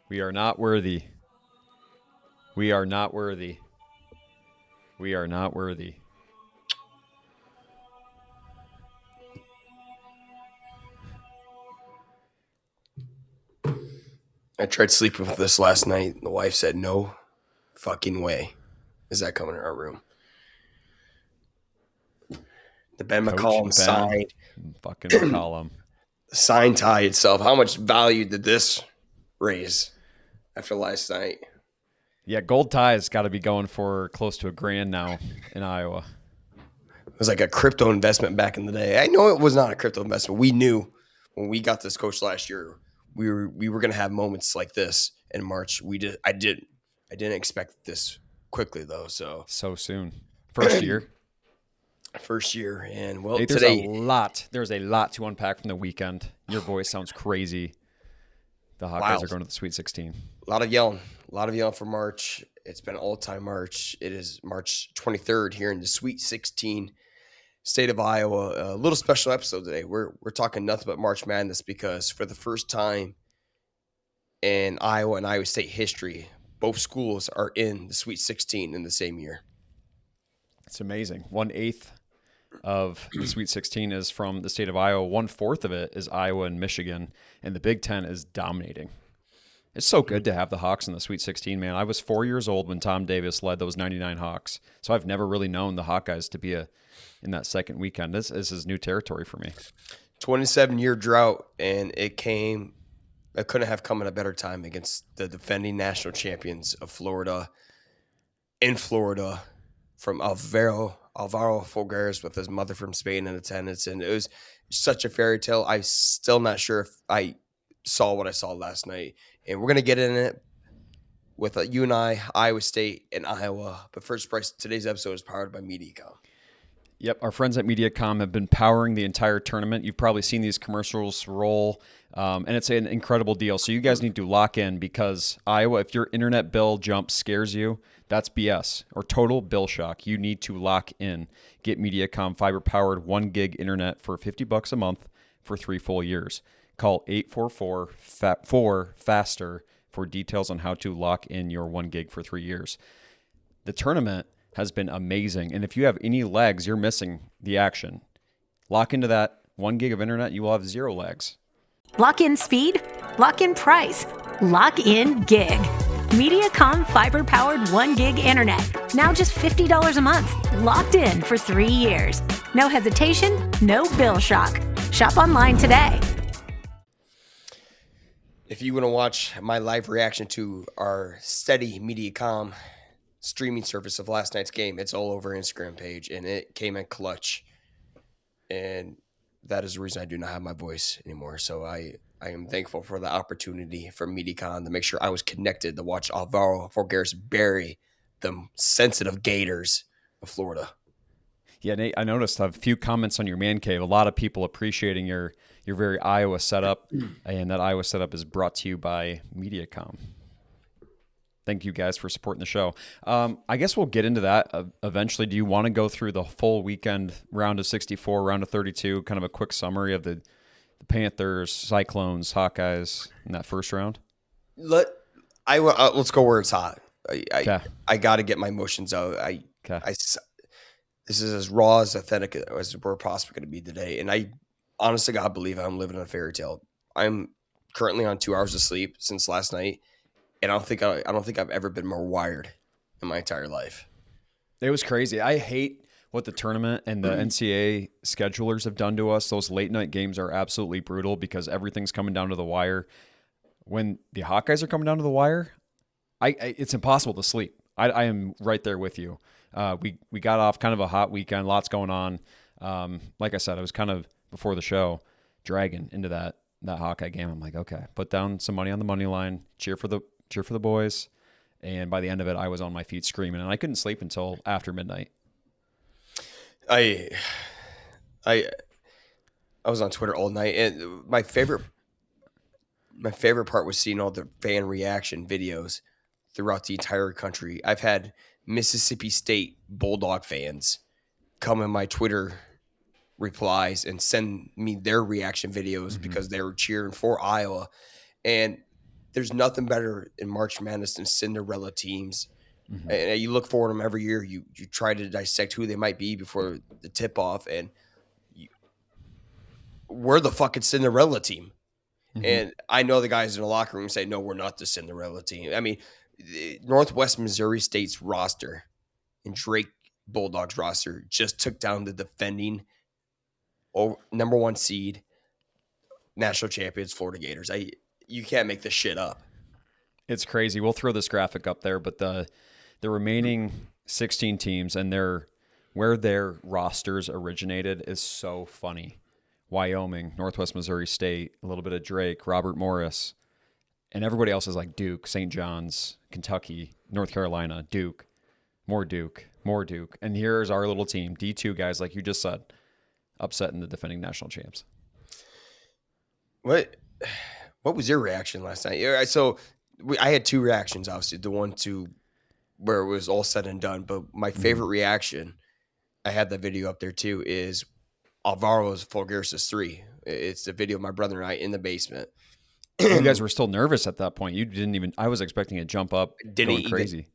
We are not worthy. We are not worthy. We are not worthy. I tried sleeping with this last night. The wife said, no fucking way is that coming in our room. The Ben McCollum signed. Fucking McCollum. Sign tie itself. How much value did this raise after last night? Yeah, gold tie's got to be going for close to $1,000 now in Iowa. It was like a crypto investment back in the day. I know it was not a crypto investment. We knew when we got this coach last year, we were going to have moments like this in March. I didn't expect this quickly though. So soon. First year. And well, hey, today there's a lot to unpack from the weekend. Your voice sounds crazy. The Hawkeyes are going to the Sweet 16. A lot of yelling for March. It's been an all-time March. It is March 23rd here in the Sweet 16, state of Iowa. A little special episode today. We're talking nothing but March Madness because for the first time in Iowa and Iowa State history, both schools are in the Sweet 16 in the same year. It's amazing. 1/8 of the Sweet 16 is from the state of Iowa. 1/4 of it is Iowa and Michigan, and the Big Ten is dominating. It's so good to have the Hawks in the Sweet 16, man. I was 4 years old when Tom Davis led those 99 Hawks, so I've never really known the Hawkeyes to be in that second weekend. This is new territory for me. 27-year drought, and it couldn't have come at a better time against the defending national champions of Florida, in Florida, from Alvaro Folgueras with his mother from Spain in attendance. And it was such a fairy tale. I'm still not sure if I saw what I saw last night. And we're going to get in it with you and I, Iowa State and Iowa. But first, Bryce, today's episode is powered by MediaCom. Yep, our friends at MediaCom have been powering the entire tournament. You've probably seen these commercials roll, and it's an incredible deal. So you guys need to lock in because Iowa, if your internet bill jump scares you, that's BS or total bill shock. You need to lock in. Get MediaCom fiber-powered 1 gig internet for $50 a month for 3 full years. Call 844-4FASTER for details on how to lock in your 1 gig for 3 years. The tournament has been amazing, and if you have any lags, you're missing the action. Lock into that 1 gig of internet, you will have 0 lags. Lock in speed, lock in price, lock in gig. MediaCom fiber-powered 1 gig internet. Now just $50 a month. Locked in for 3 years. No hesitation, no bill shock. Shop online today. If you want to watch my live reaction to our steady MediaCom streaming service of last night's game, it's all over Instagram page, and it came in clutch. And that is the reason I do not have my voice anymore. So I am thankful for the opportunity for MediaCom to make sure I was connected to watch Alvaro Folgueras bury the sensitive Gators of Florida. Yeah, Nate, I noticed a few comments on your man cave. A lot of people appreciating your very Iowa setup, and that Iowa setup is brought to you by MediaCom. Thank you guys for supporting the show. I guess we'll get into that eventually. Do you want to go through the full weekend, round of 64, round of 32, kind of a quick summary of the Panthers, Cyclones, Hawkeyes in that first round? Let's go where it's hot. I got to get my emotions out. This is as raw, as authentic as we're possibly going to be today. And I honestly, God, believe I'm living in a fairy tale. I'm currently on 2 hours of sleep since last night, and I don't think I've ever been more wired in my entire life. It was crazy. I hate what the tournament and the NCAA schedulers have done to us. Those late night games are absolutely brutal because everything's coming down to the wire. When the Hawkeyes are coming down to the wire, it's impossible to sleep. I am right there with you. We got off kind of a hot weekend, lots going on. Like I said, I was kind of before the show dragging into that Hawkeye game. I'm like, okay, put down some money on the money line, cheer for the boys, and by the end of it, I was on my feet screaming, and I couldn't sleep until after midnight. I was on Twitter all night, and my favorite part was seeing all the fan reaction videos throughout the entire country. I've had Mississippi State Bulldog fans come in my Twitter replies and send me their reaction videos because they were cheering for Iowa. And there's nothing better in March Madness than Cinderella teams. And you look for them every year. You try to dissect who they might be before the tip off, and we're the fucking Cinderella team. And I know the guys in the locker room say, no, we're not the Cinderella team. I mean, Northwest Missouri State's roster and Drake Bulldogs roster just took down the defending number 1 seed national champions, Florida Gators. You can't make this shit up. It's crazy. We'll throw this graphic up there, but the remaining 16 teams and where their rosters originated is so funny. Wyoming, Northwest Missouri State, a little bit of Drake, Robert Morris, and everybody else is like Duke, St. John's, Kentucky, North Carolina, Duke, more Duke, more Duke. And here's our little team, D2 guys, like you just said, upsetting the defending national champs. What was your reaction last night? So I had 2 reactions, obviously. The one to where it was all said and done. But my favorite reaction, I had that video up there too, is Alvaro Folgueras' 3. It's the video of my brother and I in the basement. You guys were still nervous at that point. You didn't even. I was expecting it to jump up, going crazy.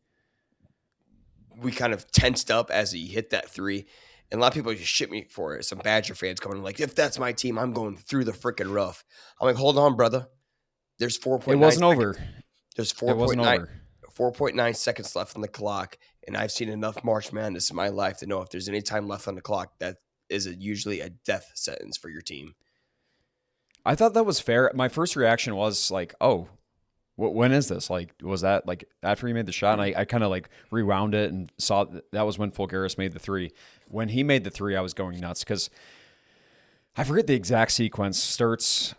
We kind of tensed up as he hit that 3. And a lot of people just shit me for it. Some Badger fans coming like, if that's my team, I'm going through the freaking rough. I'm like, hold on, brother. There's 4.9. It wasn't over. There's 4.9 seconds left on the clock. And I've seen enough March Madness in my life to know if there's any time left on the clock, that is usually a death sentence for your team. I thought that was fair. My first reaction was like, oh, when is this? Like, was that like after he made the shot? And I kind of like rewound it and saw that was when Folgueras made the 3. When he made the 3, I was going nuts because I forget the exact sequence. Sturts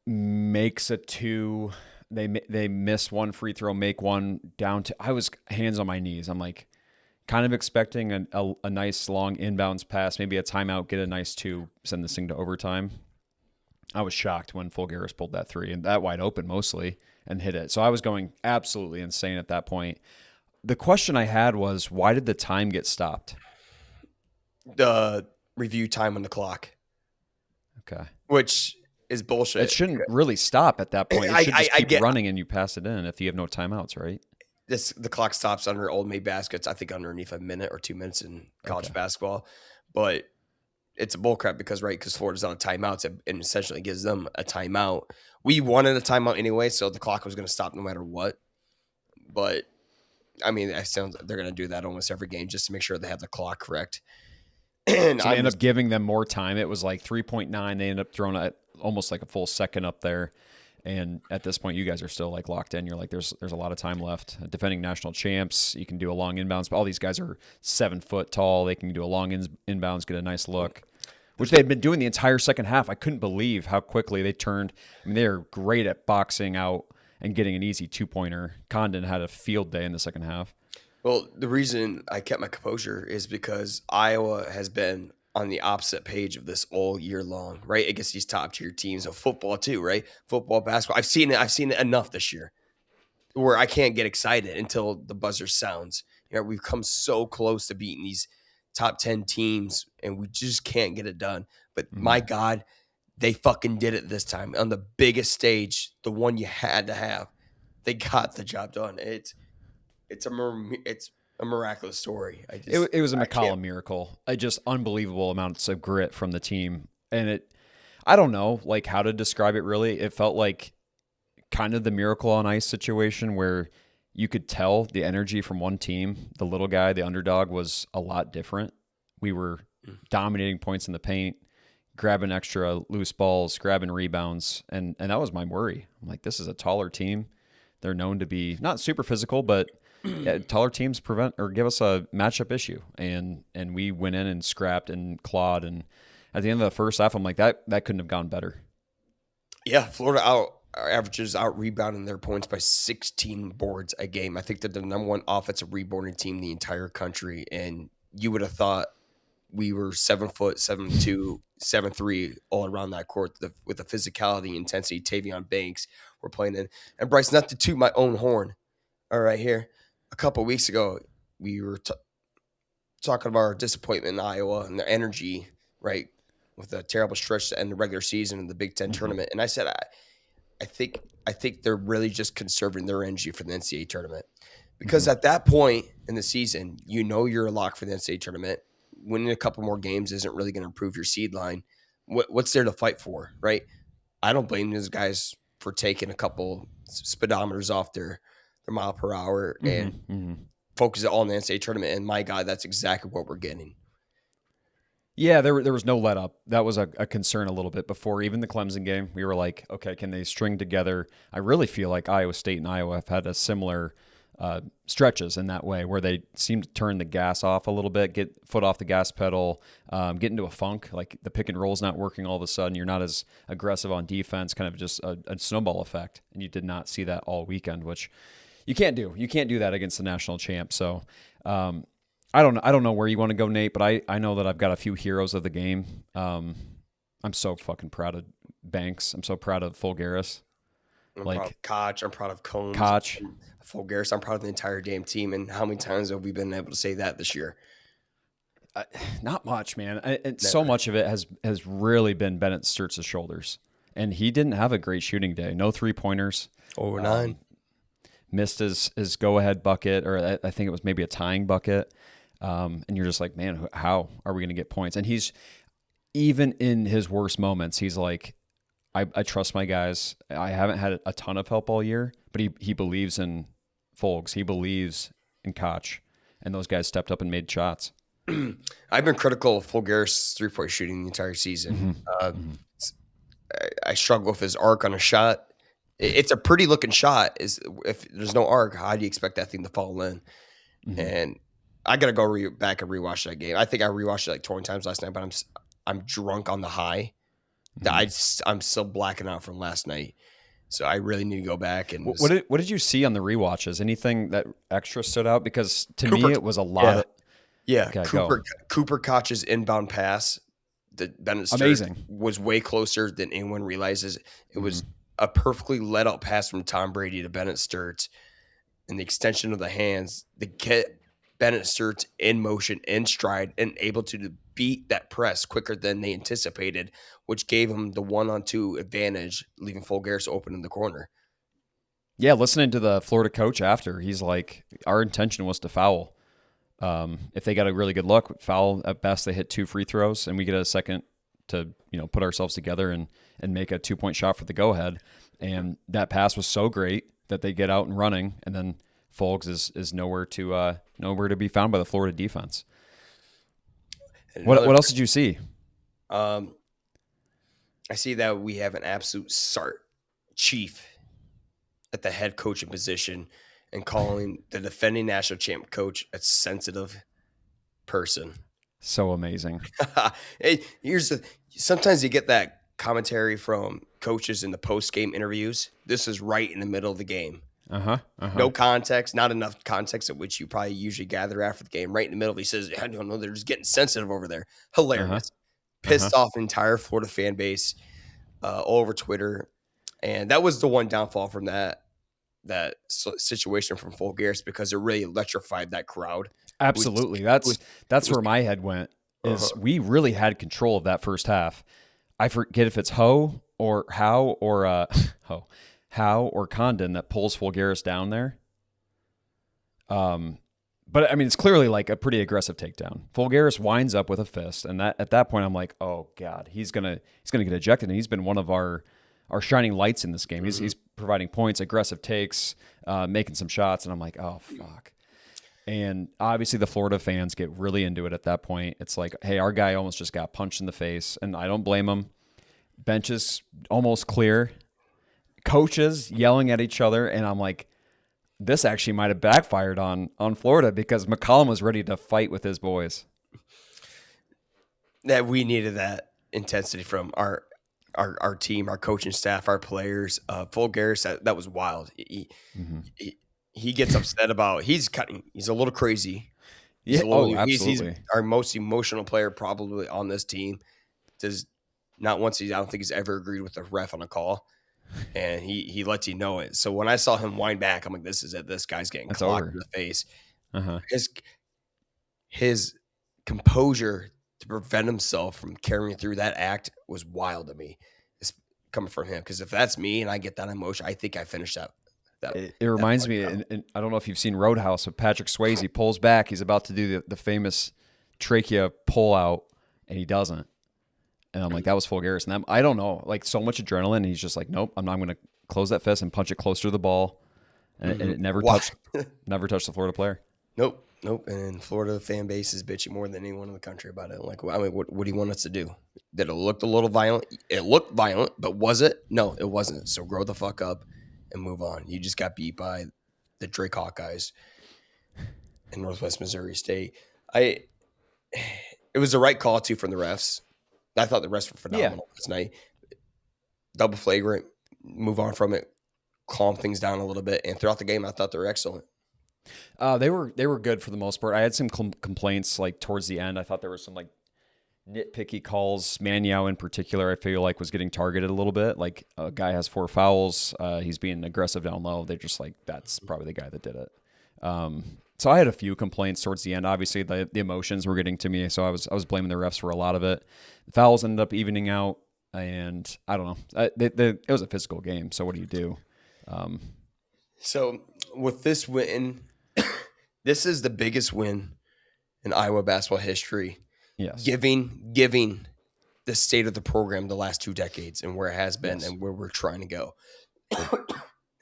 makes a 2. They miss one free throw, make one down to. I was hands on my knees. I'm like kind of expecting a nice long inbounds pass, maybe a timeout, get a nice 2, send this thing to overtime. I was shocked when Folgueras pulled that 3 and that wide open mostly and hit it. So I was going absolutely insane at that point. The question I had was, why did the time get stopped? The review time on the clock. Okay. Which is bullshit. It shouldn't really stop at that point. It should just keep running and you pass it in if you have no timeouts, right? The clock stops under Old Maid baskets, I think underneath a minute or 2 minutes in college basketball. But it's a bullcrap because Florida's on a timeout and essentially gives them a timeout. We wanted a timeout anyway, so the clock was going to stop no matter what. But, I mean, they're going to do that almost every game just to make sure they have the clock correct. And so they end up giving them more time. It was like 3.9. They end up throwing almost like a full second up there. And at this point, you guys are still like locked in. You're like, there's a lot of time left. Defending national champs, you can do a long inbounds. But all these guys are 7 foot tall. They can do a long inbounds, get a nice look, which they had been doing the entire second half. I couldn't believe how quickly they turned. I mean, they are great at boxing out and getting an easy 2-pointer. Condon had a field day in the second half. Well, the reason I kept my composure is because Iowa has been on the opposite page of this all year long, right? Against these top tier teams of football too, right? Football, basketball. I've seen it enough this year where I can't get excited until the buzzer sounds. We've come so close to beating these top 10 teams and we just can't get it done. But my God, they fucking did it this time on the biggest stage, the one you had to have. They got the job done. It's a miraculous story. It was a McCollum miracle. Just unbelievable amounts of grit from the team. And I don't know like how to describe it really. It felt like kind of the miracle on ice situation where you could tell the energy from one team. The little guy, the underdog, was a lot different. We were dominating points in the paint, grabbing extra loose balls, grabbing rebounds. And that was my worry. I'm like, this is a taller team. They're known to be not super physical, but taller teams prevent or give us a matchup issue, and we went in and scrapped and clawed. And at the end of the first half, I'm like, that couldn't have gone better. Yeah, Florida averages out rebounding their points by 16 boards a game. I think they're the number 1 offensive rebounding team in the entire country, and you would have thought we were 7 foot, 7'2", 7'3", all around that court with the physicality, intensity. Tavion Banks were playing in, and Bryce, not to toot my own horn, all right here. A couple of weeks ago, we were talking about our disappointment in Iowa and the energy, right, with a terrible stretch to end the regular season in the Big Ten tournament. And I said, I think I think they're really just conserving their energy for the NCAA tournament. Because at that point in the season, you're a lock for the NCAA tournament. Winning a couple more games isn't really going to improve your seed line. What's there to fight for, right? I don't blame those guys for taking a couple speedometers off their mile per hour and focus it all on the NCAA tournament. And my God, that's exactly what we're getting. Yeah, there was no let up. That was a concern a little bit before even the Clemson game. We were like, okay, can they string together? I really feel like Iowa State and Iowa have had a similar stretches in that way where they seem to turn the gas off a little bit, get foot off the gas pedal, get into a funk, like the pick and roll's not working all of a sudden. You're not as aggressive on defense, kind of just a snowball effect. And you did not see that all weekend, which you can't do. You can't do that against the national champ. So I don't know where you want to go, Nate, but I know that I've got a few heroes of the game. I'm so fucking proud of Banks. I'm so proud of Fulgaris. I'm proud of Koch. I'm proud of Combs. Koch. Fulgaris. I'm proud of the entire damn team. And how many times have we been able to say that this year? Not much, man. So much of it has really been Bennett Sturtz's shoulders. And he didn't have a great shooting day. No 3-pointers. Over 9. Missed his go-ahead bucket, or I think it was maybe a tying bucket. And you're just like, man, how are we going to get points? And he's, even in his worst moments, he's like, I trust my guys. I haven't had a ton of help all year, but he believes in Folks. He believes in Koch. And those guys stepped up and made shots. I've been critical of Fulgaris' 3-point shooting the entire season. I struggle with his arc on a shot. It's a pretty looking shot. If there's no arc, how do you expect that thing to fall in? And I got to go back and rewatch that game. I think I rewatched it like 20 times last night, but I'm drunk on the high. I'm still blacking out from last night. So I really need to go back and what did you see on the rewatches? Anything that extra stood out? Because to me it was a lot of okay, Cooper Koch's inbound pass that Bennett Sturtz was way closer than anyone realizes. It was a perfectly let out pass from Tom Brady to Bennett Sturtz, and the extension of the hands to get Bennett Sturtz in motion, in stride, and able to beat that press quicker than they anticipated, which gave him the 1-on-2 advantage, leaving Fulgaris open in the corner. Yeah, listening to the Florida coach after, he's like, our intention was to foul. If they got a really good look, foul at best, they hit 2 free throws, and we get a second to put ourselves together and make a 2-point shot for the go-ahead. And that pass was so great that they get out and running, and then Folks is nowhere to be found by the Florida defense. What else did you see? I see that we have an absolute chief at the head coaching position, and calling the defending national champ coach a sensitive person. So amazing. Hey, sometimes you get that commentary from coaches in the post-game interviews. This is right in the middle of the game. No context, not enough context at which you probably usually gather after the game. Right in the middle, he says, I don't know, they're just getting sensitive over there. Hilarious. Pissed off the entire Florida fan base all over Twitter. And that was the one downfall from that situation from Fulgaris, because it really electrified that crowd. Absolutely. That's where my head went, is we really had control of that first half. I forget if it's How or Condon that pulls Fulgaris down there. But I mean, it's clearly like a pretty aggressive takedown. Fulgaris winds up with a fist, and at that point, I'm like, oh God, he's gonna get ejected. And he's been one of our shining lights in this game. He's providing points, aggressive takes, making some shots, and I'm like, oh fuck. And obviously, the Florida fans get really into it at that point. It's like, hey, our guy almost just got punched in the face, and I don't blame him. Bench is almost clear. Coaches yelling at each other, and I'm like, this actually might have backfired on Florida, because McCollum was ready to fight with his boys. That we needed that intensity from our team, our coaching staff, our players. Fulgaris, that was wild. He gets upset about he's a little crazy. Absolutely. He's our most emotional player probably on this team. Does not once I don't think he's ever agreed with the ref on a call. And he lets you know it. So when I saw him wind back, I'm like, this is it. This guy's getting clocked in the face. His composure to prevent himself from carrying through that act was wild to me. coming from him. Because if that's me and I get that emotion, I think I finished that. It reminds me, and I don't know if you've seen Roadhouse, but Patrick Swayze pulls back. He's about to do the famous trachea pull out, and he doesn't. And I'm like, that was full Garrison. I don't know, like so much adrenaline. And he's just like, nope, I'm going to close that fist and punch it closer to the ball. And it never touched the Florida player. Nope. And Florida fan base is bitchy more than anyone in the country about it. Like, I mean, what do you want us to do? Did it look a little violent? It looked violent, but was it? No, it wasn't. So grow the fuck up and move on. You just got beat by the Drake Hawkeyes in Northwest Missouri State. It was the right call too from the refs. I thought the refs were phenomenal last night. Double flagrant, move on from it, calm things down a little bit, and throughout the game, I thought they were excellent. They were good for the most part. I had some complaints like towards the end. I thought there were some like nitpicky calls. Maniau in particular, I feel like was getting targeted a little bit. Like a guy has 4 fouls. He's being aggressive down low. They're just like, that's probably the guy that did it. So I had a few complaints towards the end. Obviously, the emotions were getting to me, so I was blaming the refs for a lot of it. The fouls ended up evening out, and I don't know. It was a physical game, so what do you do? So with this win, this is the biggest win in Iowa basketball history. Yes. Giving the state of the program the last 2 decades and where it has been and where we're trying to go.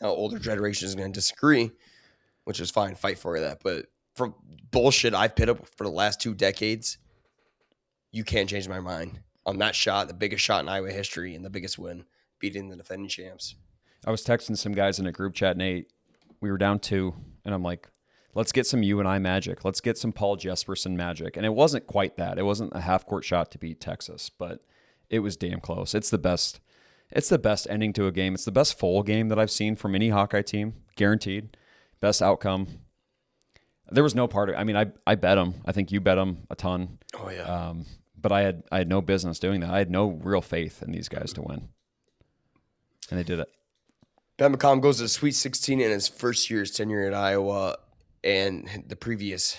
Now, older generation is going to disagree, which is fine. Fight for that. But from bullshit I've put up for the last 2 decades, you can't change my mind on that shot, the biggest shot in Iowa history and the biggest win, beating the defending champs. I was texting some guys in a group chat, Nate. We were down 2, and I'm like, let's get some you and I magic. Let's get some Paul Jesperson magic. And it wasn't quite that. It wasn't a half-court shot to beat Texas, but it was damn close. It's the best ending to a game. It's the best full game that I've seen from any Hawkeye team, guaranteed. Best outcome. There was no part of it. I mean, I bet them. I think you bet them a ton. Oh, yeah. But I had no business doing that. I had no real faith in these guys to win. And they did it. Ben McCollum goes to the Sweet 16 in his first year's tenure at Iowa, and the previous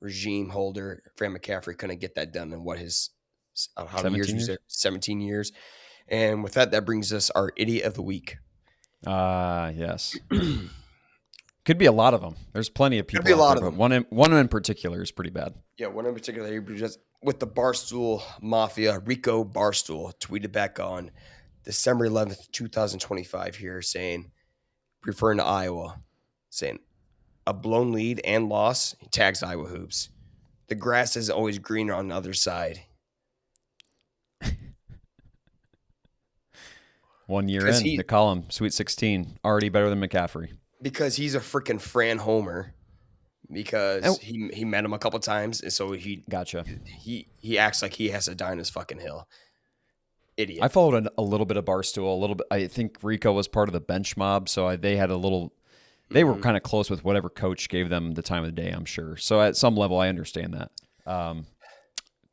regime holder, Fran McCaffrey, couldn't get that done in what his how many years was it? 17 years. And with that brings us our Idiot of the Week. Yes. Could be a lot of them. There's plenty of people. Could be a lot of them. One in particular is pretty bad. Yeah, one in particular. Just with the Barstool Mafia, Rico Barstool tweeted back on December 11th, 2025 here saying, referring to Iowa, saying, a blown lead and loss, he tags Iowa hoops. The grass isn't always greener on the other side. 1 year in, the column, Sweet 16, already better than McCaffrey. Because he's a freaking Fran Homer. Because he met him a couple times, and so Gotcha. He acts like he has to die on his fucking hill. Idiot. I followed a little bit of Barstool, a little bit. I think Rico was part of the bench mob, so they had a little. They were kind of close with whatever coach gave them the time of the day, I'm sure. So at some level, I understand that.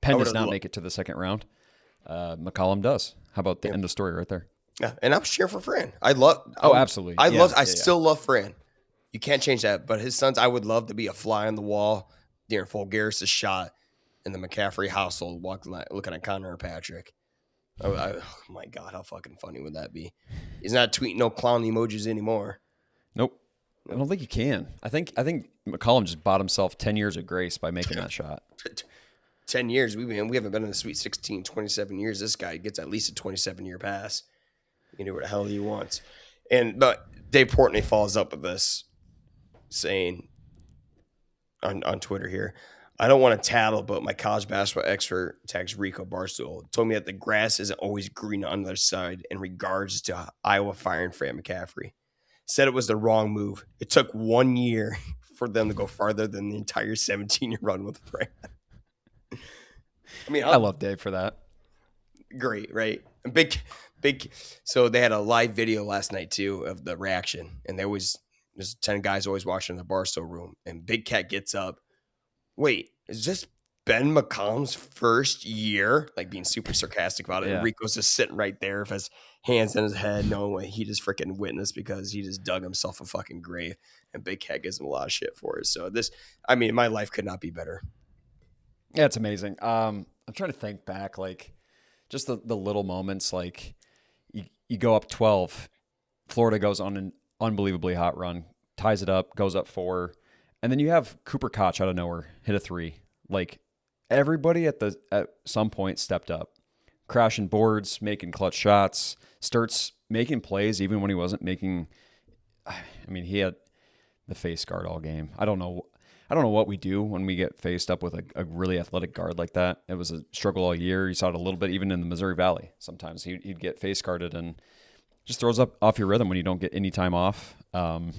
Penn does not make it to the second round. McCollum does. How about the end of story right there? Yeah, and I was cheering for Fran. Absolutely. I still love Fran. You can't change that. But his sons, I would love to be a fly on the wall during Fulgaris' shot in the McCaffrey household, looking at Connor or Patrick. Oh my God, how fucking funny would that be? He's not tweeting no clown emojis anymore. Nope. I don't think you can. I think McCollum just bought himself 10 years of grace by making that shot. 10 years. We haven't been in the Sweet 16, 27 years. This guy gets at least a 27-year pass. He can do what the hell he wants. But Dave Portnoy follows up with this, saying on Twitter here, I don't want to tattle, but my college basketball expert tags Rico Barstool told me that the grass isn't always green on the other side in regards to Iowa firing Fran McCaffrey. Said it was the wrong move. It took 1 year for them to go farther than the entire 17-year run with Fran. I mean, I love Dave for that. Great, right? Big. So they had a live video last night too of the reaction, and there's 10 guys always watching in the Barstool room, and Big Cat gets up. Wait, is this Ben McCollum's first year? Like being super sarcastic about it. Yeah. And Rico's just sitting right there with his hands in his head, knowing what he just freaking witnessed because he just dug himself a fucking grave. And Big Cat gives him a lot of shit for it. So my life could not be better. Yeah, it's amazing. I'm trying to think back, like just the little moments, like you go up 12. Florida goes on an unbelievably hot run, ties it up, goes up 4, and then you have Cooper Koch out of nowhere hit a 3. Like everybody at some point stepped up, crashing boards, making clutch shots, starts making plays even when he wasn't making. I mean, he had the face guard all game. I don't know what we do when we get faced up with a really athletic guard like that. It was a struggle all year. You saw it a little bit even in the Missouri Valley. Sometimes he'd get face guarded and just throws up off your rhythm when you don't get any time off. Well,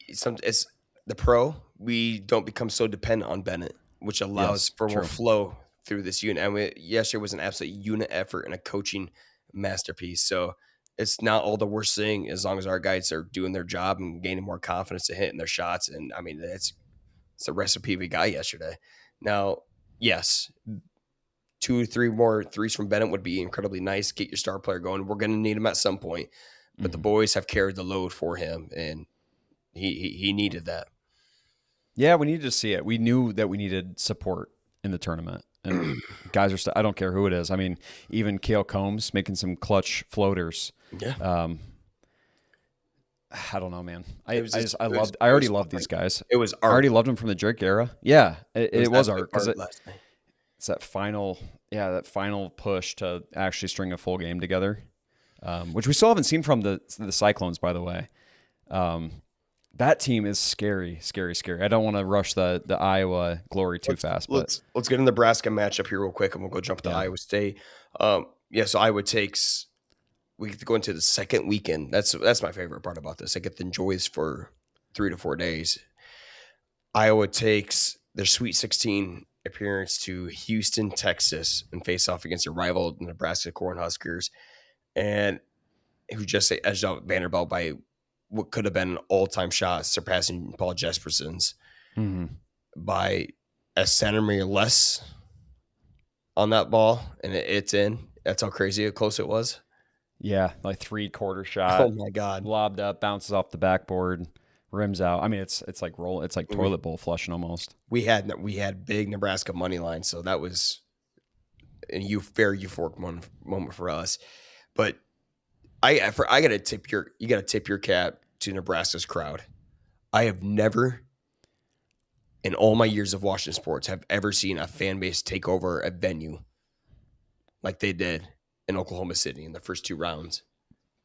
it's the pro. We don't become so dependent on Bennett, which allows for more flow through this unit. And yesterday was an absolute unit effort and a coaching masterpiece. So it's not all the worst thing as long as our guys are doing their job and gaining more confidence to hitting their shots. And I mean, it's a recipe we got yesterday. Now, yes, 2 or 3 more threes from Bennett would be incredibly nice. Get your star player going. We're going to need him at some point, but the boys have carried the load for him, and he needed that. Yeah, we needed to see it. We knew that we needed support in the tournament. And guys are I don't care who it is. I mean, even Cale Combs making some clutch floaters. Yeah. I don't know, man. I already loved these guys. It was art. I already loved them from the Drake era. Yeah, it was art because it's that final push to actually string a full game together, which we still haven't seen from the Cyclones, by the way. That team is scary, scary, scary. I don't want to rush the Iowa glory too fast. Let's get in the Nebraska matchup here real quick, and we'll go jump to Iowa State. So Iowa takes. We get to go into the second weekend. That's my favorite part about this. I get the enjoys for 3 to 4 days. Iowa takes their Sweet 16 appearance to Houston, Texas, and face off against their rival Nebraska Cornhuskers, and who just edged out Vanderbilt by what could have been an all-time shot, surpassing Paul Jesperson's by a centimeter less on that ball, and it's in. That's how crazy close it was. Yeah, like 3/4 shot. Oh my God! Lobbed up, bounces off the backboard, rims out. I mean, it's like roll. It's like toilet bowl flushing almost. We had big Nebraska money line, so that was a very euphoric moment for us. But you got to tip your cap to Nebraska's crowd. I have never, in all my years of watching sports, have ever seen a fan base take over a venue like they did in Oklahoma City in the first 2 rounds.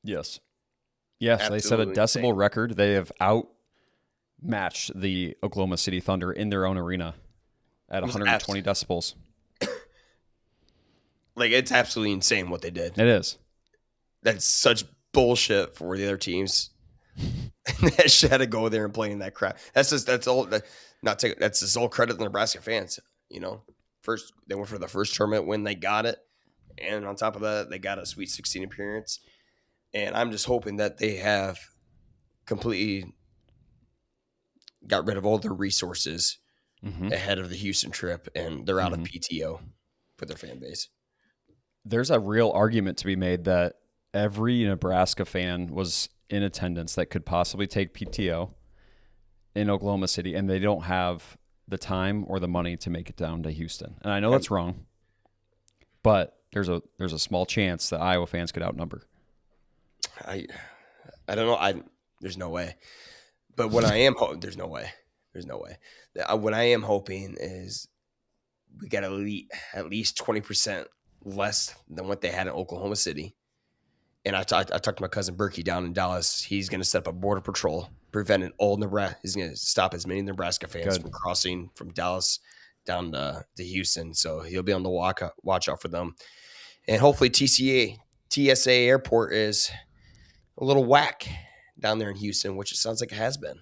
Yes, Absolutely they set a decibel insane. record. They have outmatched the Oklahoma City Thunder in their own arena at 120 decibels. Like, it's absolutely insane what they did. It is. That's such bullshit for the other teams. That shit had to go there and play in that crap. That's just all credit to the Nebraska fans. You know, first they went for the first tournament win, they got it, and on top of that, they got a Sweet 16 appearance. And I'm just hoping that they have completely got rid of all their resources ahead of the Houston trip, and they're out of PTO for their fan base. There's a real argument to be made that every Nebraska fan was in attendance that could possibly take PTO in Oklahoma City, and they don't have the time or the money to make it down to Houston. And I know that's wrong, but there's a small chance that Iowa fans could outnumber. I don't know. There's no way. But what I am hoping, there's no way. What I am hoping is we got at least 20% less than what they had in Oklahoma City. And I talked to my cousin Berkey down in Dallas. He's going to set up a border patrol, preventing all Nebraska. He's going to stop as many Nebraska fans from crossing from Dallas down to Houston. So he'll be on the watch out for them. And hopefully TSA Airport is a little whack down there in Houston, which it sounds like it has been.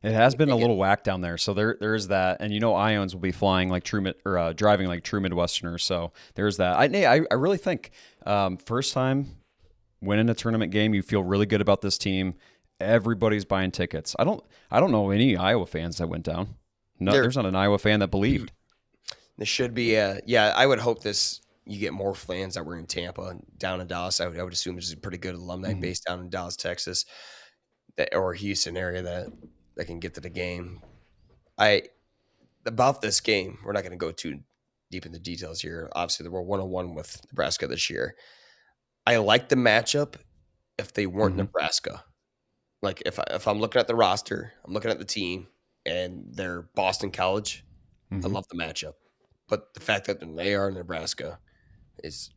It has been a little whack down there. So there is that. And Ions will be flying like true driving like true Midwesterners. So there's that. I really think first time winning a tournament game, you feel really good about this team. Everybody's buying tickets. I don't know any Iowa fans that went down. No, there's not an Iowa fan that believed. There should be I would hope you get more fans that were in Tampa, down in Dallas. I would assume there's a pretty good alumni base down in Dallas, Texas, or Houston area that can get to the game. About this game, we're not going to go too deep into details here. Obviously, we're 1-1 with Nebraska this year. I like the matchup if they weren't Mhm. Nebraska. Like if I'm looking at the roster, I'm looking at the team, and they're Boston College. I Mhm. love the matchup, but the fact that they are Nebraska is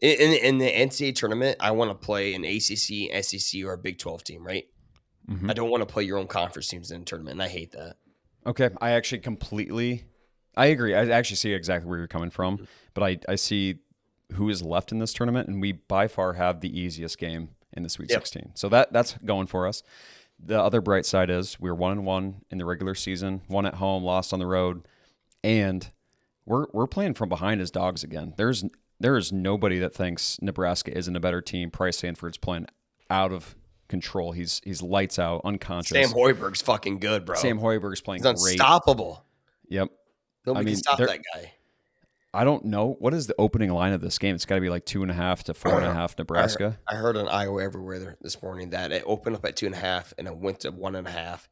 in the NCAA tournament. I want to play an ACC, SEC, or a Big 12 team, right? I Mhm. don't want to play your own conference teams in the tournament, and I hate that. Okay, I agree. I actually see exactly where you're coming from, but I see who is left in this tournament, and we by far have the easiest game in the Sweet Yep. 16. So that's going for us. The other bright side is we're 1-1 in the regular season, one at home, lost on the road, and we're playing from behind as dogs again. There is nobody that thinks Nebraska isn't a better team. Price Sanford's playing out of control. He's lights out, unconscious. Sam Hoiberg's fucking good, bro. Sam Hoiberg's playing He's great. unstoppable. Yep. Nobody can stop there, that guy. I don't know. What is the opening line of this game? It's got to be like 2.5 to 4.5 Nebraska. I heard on Iowa Everywhere this morning that it opened up at 2.5 and it went to 1.5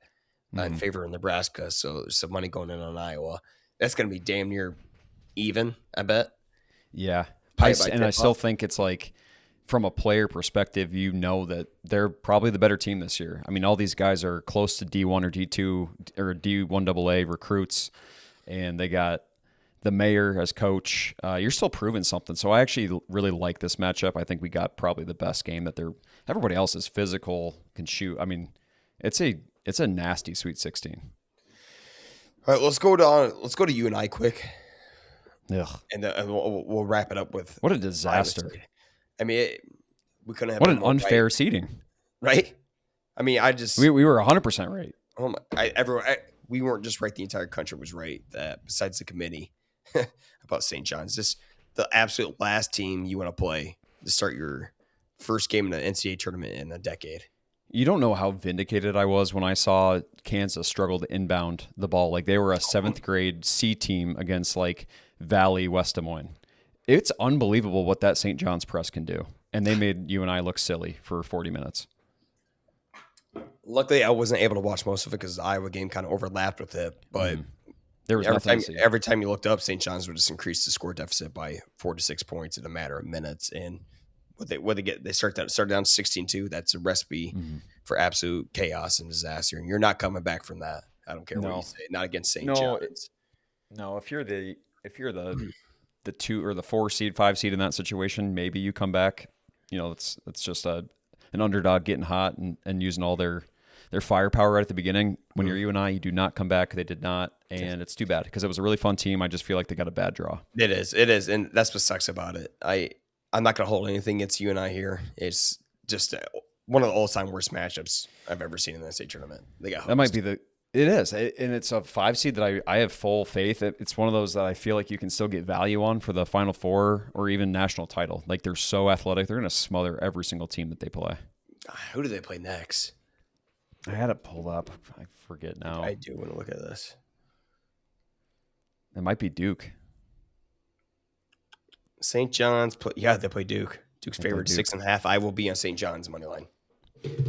in favor of Nebraska. So there's some money going in on Iowa. That's going to be damn near even, I bet. Yeah. Probably I by still 10 think it's like from a player perspective, you know that they're probably the better team this year. I mean, all these guys are close to D1 or D2 or D1AA recruits, and they got the mayor as coach. You're still proving something. So I actually really like this matchup. I think we got probably the best game that everybody else is physical, can shoot. I mean, it's a nasty Sweet 16. All right, let's go to you and I quick, Ugh. and we'll wrap it up with What a Iowa disaster. State. I mean, we couldn't have What been an more unfair seating. right? I mean, I just We were 100% right. we weren't just right. The entire country was right. That besides the committee about St. John's, this the absolute last team you want to play to start your first game in the NCAA tournament in a decade. You don't know how vindicated I was when I saw Kansas struggle to inbound the ball. Like they were a 7th grade C team against like Valley West Des Moines. It's unbelievable what that St. John's press can do. And they made you and I look silly for 40 minutes. Luckily, I wasn't able to watch most of it because the Iowa game kind of overlapped with it. But There was nothing to see. every time you looked up, St. John's would just increase the score deficit by 4 to 6 points in a matter of minutes. And they start down 16-2. That's a recipe for absolute chaos and disaster. And you're not coming back from that. I don't care what you say. Not against St. John's. No, if you're the 2 or the 4 seed, 5 seed in that situation, maybe you come back. You know, it's just an underdog getting hot and using all their firepower right at the beginning. When you're UNI, you do not come back. They did not, and it's too bad because it was a really fun team. I just feel like they got a bad draw. It is, and that's what sucks about it. I'm not going to hold anything against UNI here. It's just one of the all-time worst matchups I've ever seen in the NCAA tournament. They got hosed. That might be it is, and it's a 5 seed that I have full faith. It's one of those that I feel like you can still get value on for the Final Four or even national title. Like they're so athletic, they're going to smother every single team that they play. Who do they play next? I had it pulled up. I forget now. I do want to look at this. It might be Duke. St. John's, they play Duke. Duke's They play favored Duke. 6.5. I will be on St. John's money line.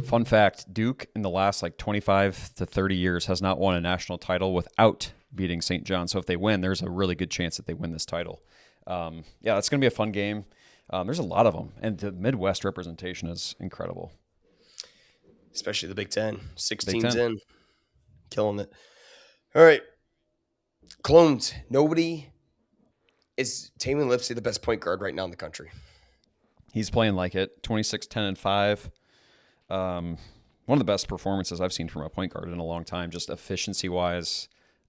Fun fact, Duke in the last like 25 to 30 years has not won a national title without beating St. John. So if they win, there's a really good chance that they win this title. Yeah, it's going to be a fun game. There's a lot of them, and the Midwest representation is incredible. Especially the Big Ten. 6 Big teams Ten. in. Killing it. All right. Clones. Is Tamin Lipsey the best point guard right now in the country? He's playing like it. 26, 10, and 5. One of the best performances I've seen from a point guard in a long time, just efficiency-wise,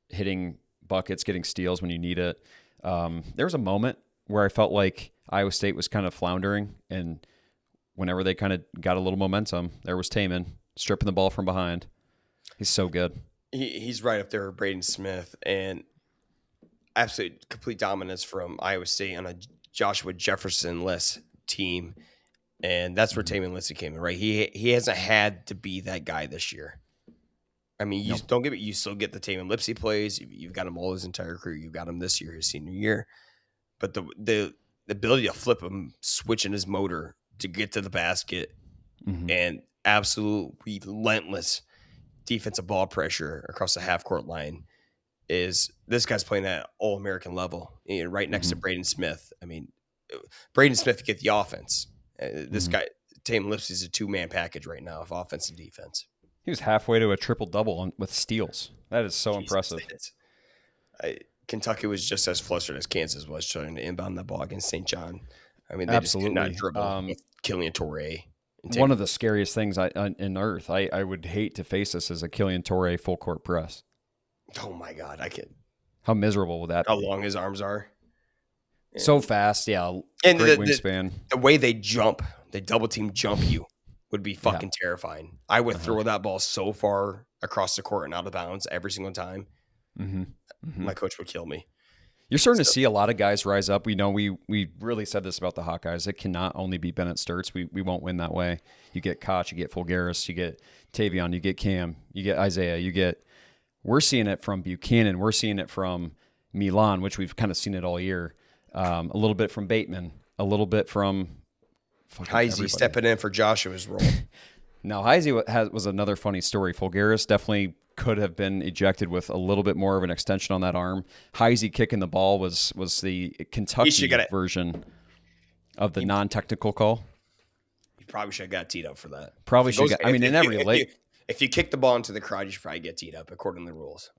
hitting buckets, getting steals when you need it. There was a moment where I felt like Iowa State was kind of floundering, and whenever they kind of got a little momentum, there was Tamin stripping the ball from behind. He's so good. He's right up there with Braden Smith, and absolute complete dominance from Iowa State on a Joshua Jefferson-less team. And that's where Tamin Lipsey came in, right? He hasn't had to be that guy this year. I mean, you don't get it. You still get the Tamin Lipsey plays. You've got him all his entire career. You've got him this year, his senior year. But the ability to flip him, switching his motor to get to the basket, and absolute relentless defensive ball pressure across the half court line is this guy's playing at all-American level, right next to Braden Smith. I mean, Braden Smith get the offense. This guy, Tatum Lipsey, is a 2-man package right now of offense and defense. He was halfway to a triple-double with steals. That is so impressive. Kentucky was just as flustered as Kansas was trying to inbound the ball against St. John. I mean, they Absolutely. just could not dribble with Killian Torrey. One of the scariest things in earth. I would hate to face this as a Killian Torrey full court press. Oh my God, I can't. How miserable would that How be? long his arms are. So fast, yeah. And great wingspan. The way they jump, they double team jump you, would be fucking terrifying. I would throw that ball so far across the court and out of bounds every single time. My coach would kill me. You're starting to see a lot of guys rise up. We know we really said this about the Hawkeyes. It cannot only be Bennett Sturts. We won't win that way. You get Koch, you get Fulgaris, you get Tavion, you get Cam, you get Isaiah, we're seeing it from Buchanan. We're seeing it from Milan, which we've kind of seen it all year. A little bit from Bateman, a little bit from Heisey stepping in for Joshua's role. Now, Heisey was another funny story. Fulgaris definitely could have been ejected with a little bit more of an extension on that arm. Heisey kicking the ball was the Kentucky version of the non-technical call. You probably should have got teed up for that. Probably should. I mean, in every league. If you kick the ball into the crowd, you should probably get teed up according to the rules.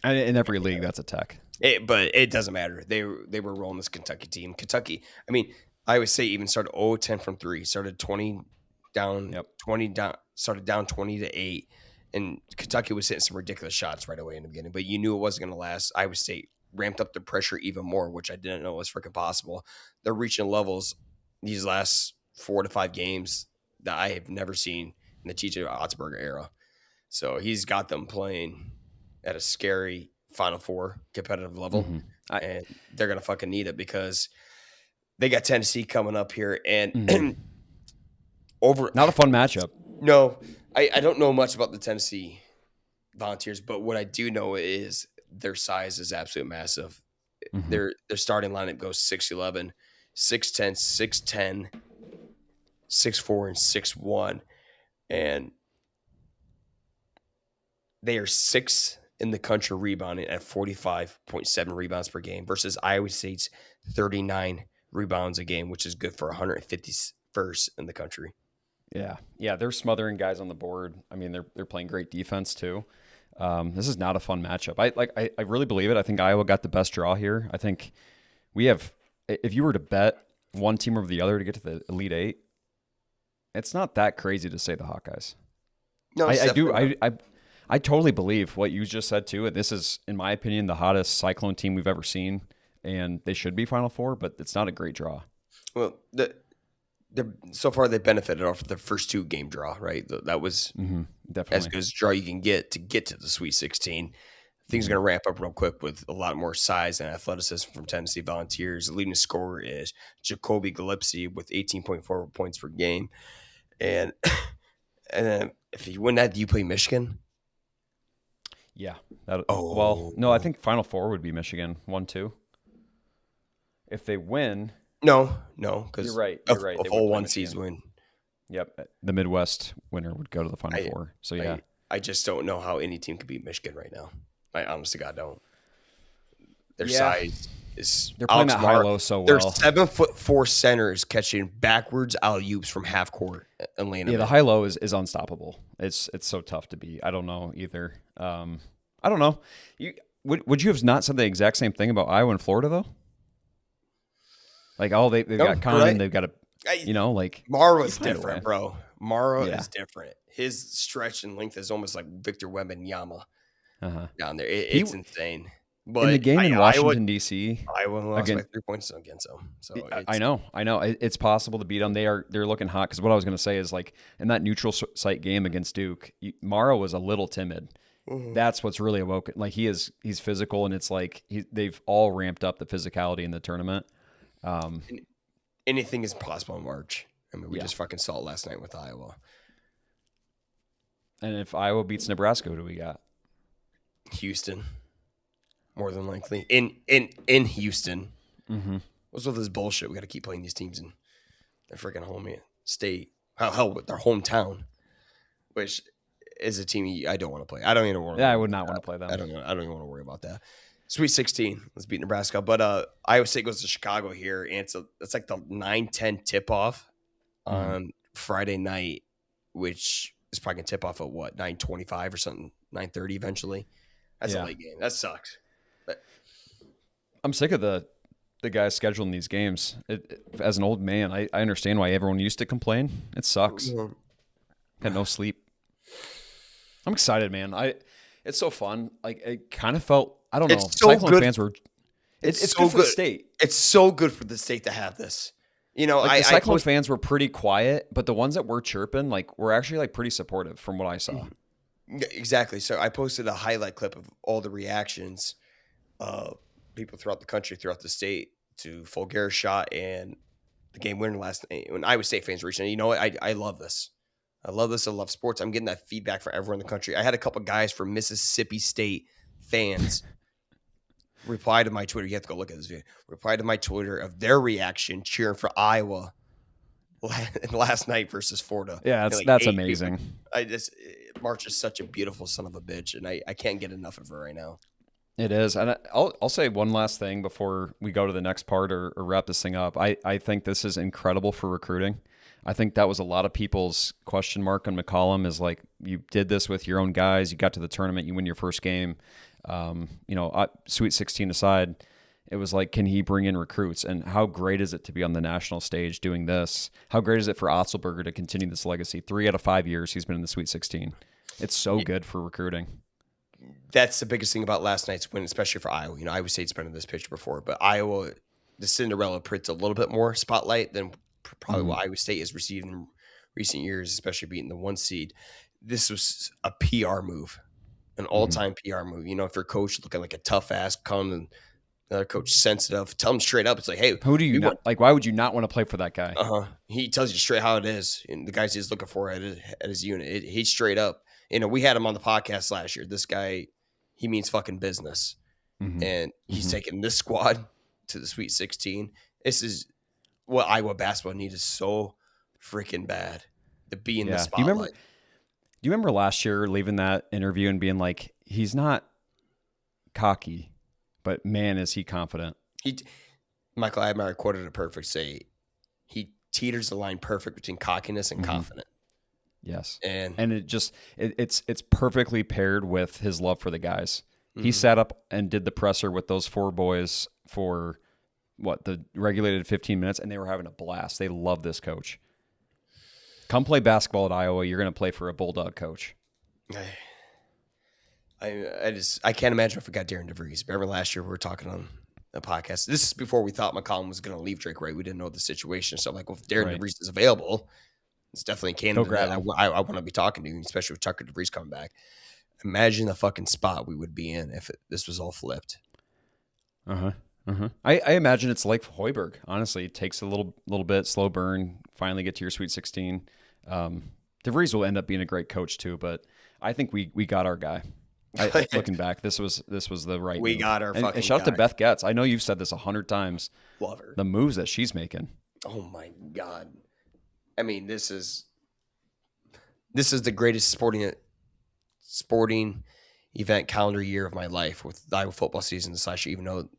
In every league, that's a tech. But it doesn't matter. They were rolling this Kentucky team. Kentucky, I mean, I would say even started 0-10 from 3, started 20 down, 20 down, started down 20-8, and Kentucky was hitting some ridiculous shots right away in the beginning. But you knew it wasn't going to last. Iowa State ramped up the pressure even more, which I didn't know was freaking possible. They're reaching levels these last 4 to 5 games that I have never seen in the TJ Ottsberger era. So he's got them playing at a scary Final Four competitive level, and they're going to fucking need it because they got Tennessee coming up here and not a fun matchup. No, I don't know much about the Tennessee Volunteers, but what I do know is their size is absolutely massive. Their starting lineup goes 6'11", 6'10", 6'10", 6'4", and 6'1", and they are 6th in the country rebounding at 45.7 rebounds per game versus Iowa State's 39 rebounds a game, which is good for 151st in the country. Yeah, they're smothering guys on the board. I mean, they're playing great defense too. This is not a fun matchup. I really believe it. I think Iowa got the best draw here. I think we have. If you were to bet one team over the other to get to the Elite Eight, it's not that crazy to say the Hawkeyes. No, I totally believe what you just said too. This is, in my opinion, the hottest Cyclone team we've ever seen, and they should be Final Four, but it's not a great draw. Well, so far they benefited off the first 2 game draw, right? That was definitely as good as a draw you can get to the Sweet 16. Things are going to ramp up real quick with a lot more size and athleticism from Tennessee Volunteers. The leading scorer is Jacoby Gillespie with 18.4 points per game, and then if you win that, do you play Michigan? Yeah. Well, no, I think Final Four would be Michigan 1-2. If they win, no, because you're right. A full 1 seed win. Yep, the Midwest winner would go to the Final Four. So yeah, I just don't know how any team could beat Michigan right now. I honest to God don't. Their size is they're playing that high-low so well. Their 7'4" centers catching backwards alley-oops from half court and laying them. Yeah, the high-low is unstoppable. It's so tough to beat. I don't know either. I don't know. Would you have not said the exact same thing about Iowa and Florida though? Like, they've got Condon, right? They've got Morrow is different, bro. Morrow is different. His stretch and length is almost like Victor Wembanyama down there. It's insane. But in the game in Washington, D.C., Iowa lost by 3 points against them. So I know. It's possible to beat them. They're looking hot because what I was going to say is, like, in that neutral site game against Duke, Morrow was a little timid. That's what's really awoken. Like, he's physical, and it's like they've all ramped up the physicality in the tournament. Anything is possible in March. I mean, we just fucking saw it last night with Iowa. And if Iowa beats Nebraska, who do we got? Houston, more than likely. In Houston. What's with this bullshit? We got to keep playing these teams in their freaking home state. Hell, with their hometown, which is a team I don't want to play. I don't even want to. Yeah, I would not want to play them. I don't even want to worry about that. Sweet 16. Let's beat Nebraska. But Iowa State goes to Chicago here, and it's like the 9-10 tip-off on Friday night, which is probably going to tip off at, 9:25 or something, 9:30 eventually. That's a late game. That sucks. But I'm sick of the guys scheduling these games. As an old man, I understand why everyone used to complain. It sucks. Had no sleep. I'm excited, man. It's so fun. Like, it kind of felt, I don't know. So Cyclone good. fans were. It's so good for the state. It's so good for the state to have this. You know, the Cyclone fans were pretty quiet, but the ones that were chirping, like, were actually like pretty supportive from what I saw. Exactly. So I posted a highlight clip of all the reactions of people throughout the country, throughout the state, to Fulgare's shot and the game winner last night. When Iowa State fans reached out, you know what? I love this. I love this. I love sports. I'm getting that feedback from everyone in the country. I had a couple guys from Mississippi State fans reply to my Twitter. You have to go look at this video. Reply to my Twitter of their reaction cheering for Iowa last night versus Florida. Yeah, that's amazing. March is such a beautiful son of a bitch, and I can't get enough of her right now. It is. And I'll say one last thing before we go to the next part or wrap this thing up. I think this is incredible for recruiting. I think that was a lot of people's question mark on McCollum is like, you did this with your own guys. You got to the tournament. You win your first game. Sweet 16 aside, it was like, can he bring in recruits? And how great is it to be on the national stage doing this? How great is it for Otzelberger to continue this legacy? 3 out of 5 years he's been in the Sweet 16. It's so good for recruiting. That's the biggest thing about last night's win, especially for Iowa. You know, Iowa State's been in this picture before, but Iowa, the Cinderella prints a little bit more spotlight than probably what Iowa State has received in recent years, especially beating the 1 seed. This was a PR move, an all-time PR move. You know, if your coach looking like a tough ass, come and another coach sensitive, tell him straight up. It's like, hey, who do you not like? Why would you not want to play for that guy? He tells you straight how it is, and the guys he's looking for at his unit. He's straight up. You know, we had him on the podcast last year. This guy, he means fucking business, and he's taking this squad to the Sweet 16. This is what Iowa basketball needed so freaking bad, to be in the spotlight. Do you remember last year leaving that interview and being like, he's not cocky, but man, is he confident? Michael Admire quoted it perfect. Say he teeters the line perfect between cockiness and confident. Yes, and it's perfectly paired with his love for the guys. He sat up and did the presser with those 4 boys for the regulated 15 minutes, and they were having a blast. They love this coach. Come play basketball at Iowa. You're going to play for a Bulldog coach. I can't imagine if we got Darren DeVries. Remember last year we were talking on the podcast. This is before we thought McCollum was going to leave Drake Ray. We didn't know the situation. So I'm like, well, if Darren DeVries is available, it's definitely a candidate that I want to be talking to, especially with Tucker DeVries coming back. Imagine the fucking spot we would be in if this was all flipped. I imagine it's like Hoiberg. Honestly, it takes a little bit, slow burn, finally get to your Sweet 16. DeVries will end up being a great coach too, but I think we got our guy. Looking back, this was the right we move. Got our fucking and shout guy. out to Beth Getz. I know you've said this 100 times. Love her. The moves that she's making. Oh my God. I mean, this is the greatest sporting event calendar year of my life with the Iowa football season this last year, even though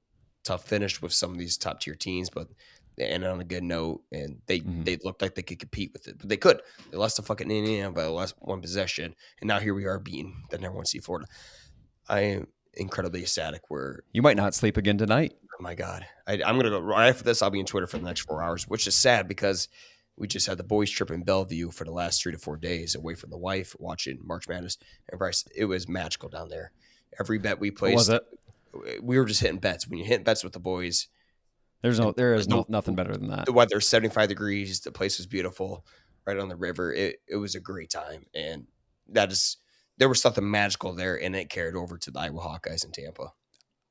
tough finish with some of these top tier teams, but they ended on a good note, and they looked like they could compete with it, but they could. They lost to fucking Indiana by the last 1 possession, and now here we are beating the number 1 seed Florida. I am incredibly ecstatic. You might not sleep again tonight. Oh my God. I'm going to go right after this. I'll be on Twitter for the next 4 hours, which is sad because we just had the boys trip in Bellevue for the last 3 to 4 days away from the wife, watching March Madness. And Bryce, it was magical down there. Every bet we placed, was it? We were just hitting bets. When you hit bets with the boys, there is nothing better than that. The weather, 75 degrees. The place was beautiful, right on the river. It was a great time, and there was something magical there, and it carried over to the Iowa Hawkeyes in Tampa.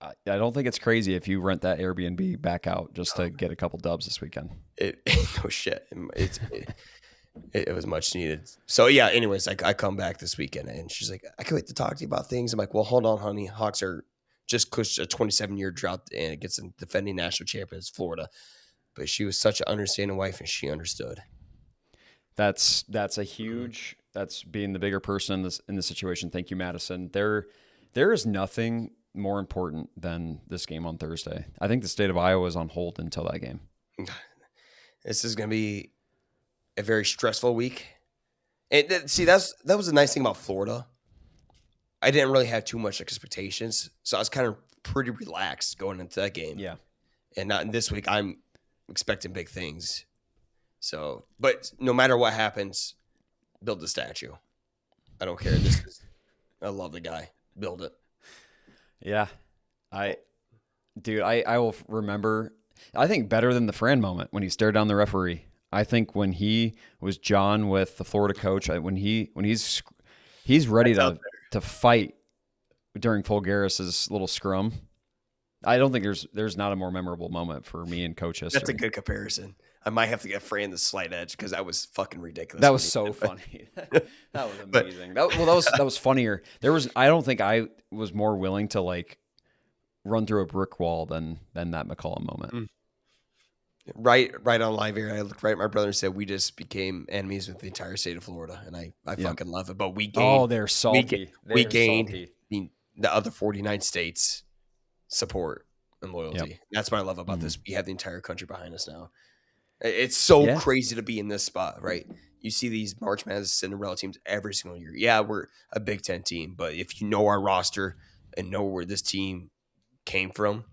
I don't think it's crazy if you rent that Airbnb back out just to get a couple dubs this weekend. No shit. It was much needed. So yeah. Anyways, I come back this weekend, and she's like, "I can't wait to talk to you about things." I'm like, "Well, hold on, honey. Hawks are just pushed a 27-year drought, and it gets a defending national champions, Florida." But she was such an understanding wife, and she understood. That's a huge. That's being the bigger person in this situation. Thank you, Madison. There is nothing more important than this game on Thursday. I think the state of Iowa is on hold until that game. This is going to be a very stressful week. And see, that was the nice thing about Florida. I didn't really have too much expectations, so I was kind of pretty relaxed going into that game. Yeah. And not this week, I'm expecting big things. So, but no matter what happens, build the statue. I don't care. I love the guy. Build it. Yeah. I will remember, I think better than the Fran moment when he stared down the referee. I think when he was John with the Florida coach, when he's ready to fight during Fulgaris's little scrum. I don't think there's not a more memorable moment for me in coach history. That's a good comparison. I might have to get Fran the slight edge because that was fucking ridiculous. That was so funny. That was amazing. That was funnier. I don't think I was more willing to like run through a brick wall than that McCollum moment. Right on live here. I looked right at my brother and said, we just became enemies with the entire state of Florida. And I fucking love it. But we gained. Oh, they're salty. We gained the other 49 states support and loyalty. Yep. That's what I love about this. We have the entire country behind us now. It's so crazy to be in this spot, right? You see these March Madness Cinderella teams every single year. Yeah, we're a Big Ten team, but if you know our roster and know where this team came from,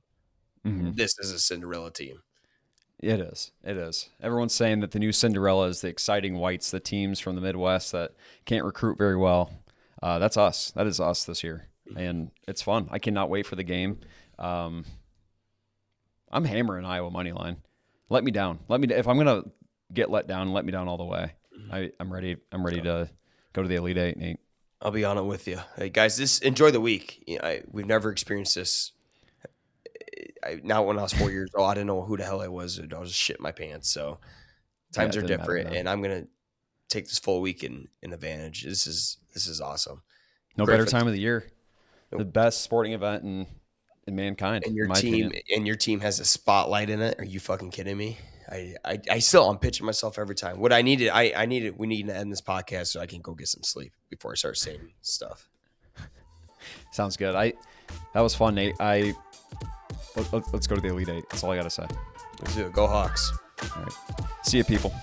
this is a Cinderella team. It is. Everyone's saying that the new Cinderella is the exciting whites, the teams from the Midwest that can't recruit very well. That's us. That is us this year. And it's fun. I cannot wait for the game. I'm hammering Iowa money line. Let me down. If I'm gonna get let down, let me down all the way. I'm ready to go to the Elite Eight, Nate. I'll be on it with you. Hey guys, enjoy the week. We've never experienced this. Now when I was 4 years old, I didn't know who the hell I was. I was shit my pants. So times are different, and I'm gonna take this full week in advantage. This is awesome. No better time of the year. The best sporting event in mankind. And your team has a spotlight in it. Are you fucking kidding me? I'm pitching myself every time. What we need to end this podcast so I can go get some sleep before I start saying stuff. Sounds good. That was fun, Nate. Let's go to the Elite Eight. That's all I gotta say. Let's do it. Go Hawks. All right. See you, people.